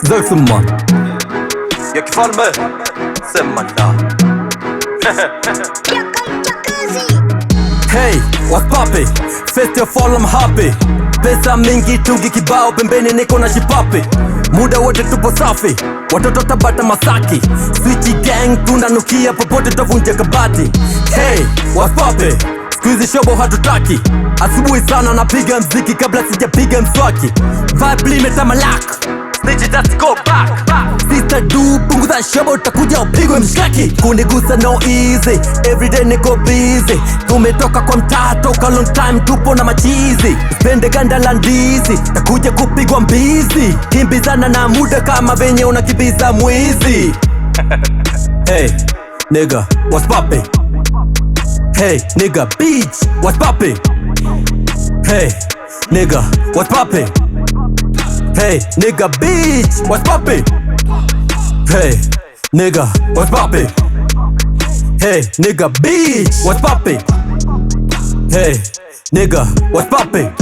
Zöksumma ya kifalme sema na Hey, what's poppin'? First of all I'm happy. Pesa mingi tungi kibao pembeni niko na shipapi. Muda wote tupo safi, watoto Tabata Masaki. Switchy gang tunanukia popote tavunja kabati. Hey, what's poppin'? Squeezy shobo hatutaki. Asubuhi sana napiga mziki kabla sijapiga mswaki. Vibe limetamalak, snitch just go back. Sister do punguza shobo utakuja upigwe mshaki. Kunigusa no easy, everyday niko busy. Tumetoka kwa mtaa toka long time tupo na machizi. Spende ganda la ndizi, takuja kupigwa mbizi. Kimbizana na muda kama venye unakimbiza mwizi. Hey, nigga, what's poppin'? Hey, nigga, bitch, what's poppin'? Hey, nigga, what's poppin'? Hey, nigga, bitch, what's poppin'? Hey, nigga, what's poppin'? Hey, nigga, bitch, what's poppin'? Hey, nigga, what's poppin'?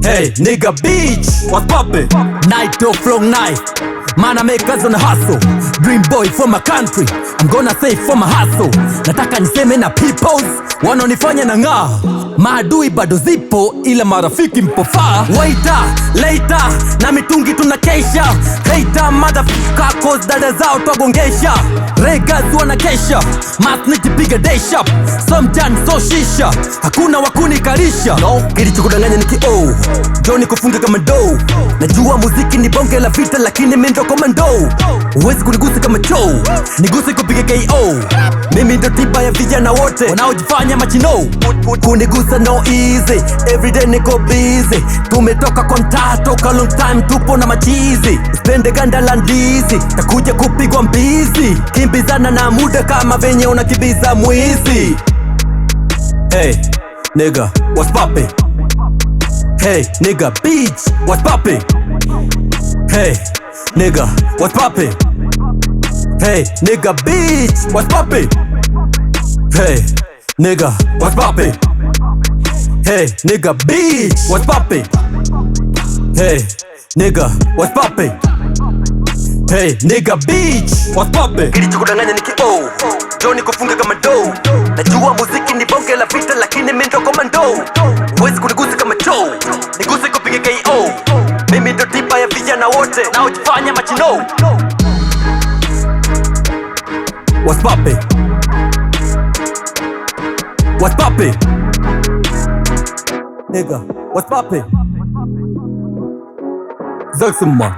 Hey, nigga, bitch, what's poppin'? Night of long night, man I make us on a hustle. Dream boy for my country, I'm gonna say for my hustle. Nataka niseme na peoples, wanaonifanya na ng'aa. Maadui bado zipo ila marafiki mpofaa. Waiter, later, na mitungi tunakesha. Hater, motherfucker, cause dada zao twagongesha. Regas wanakesha, masniti piga day shop. Somjan so shisha, hakuna wakunikarisha. No, kilichokudanganya ni kioo, Johnny kufunga kama do. Najua muziki ni bonge la vita lakini mimi ndo komando. Uwezi kunigusa kama choo, niguse kupiga KO. Mimi ndo tiba ya vijana wote wanaojifanya machino. Kunigusa no easy, everyday niko busy. Tumetoka kwa mtaa toka long time tupo na machizi. Spende ganda la ndizi, takuja kupigwa mbizi. Kimbizana na muda kama venye unakimbiza mwizi. Hey, nigga, what's poppin'? Hey, nigga, bitch, what's poppin'? Hey, nigga, what's poppin'? Hey, nigga, bitch, what's poppin'? Hey, nigga, what's poppin'? Hey, nigga, bitch, what's poppin'? Hey, nigga, what's poppin'? Hey, nigga, bitch, what's poppin'? Kilichokudanganya ni kioo, Johnny kufunga kama do. Najua muziki ni bonge la vita lakini mimi ndo komando. Huwezi kunigusa kama choo, niguse kupiga KO. Mimi ndo tiba ya vijana wote naojifanya machino. What's poppin'? What's poppin'? Nigga, what's poppin'? Zöksumma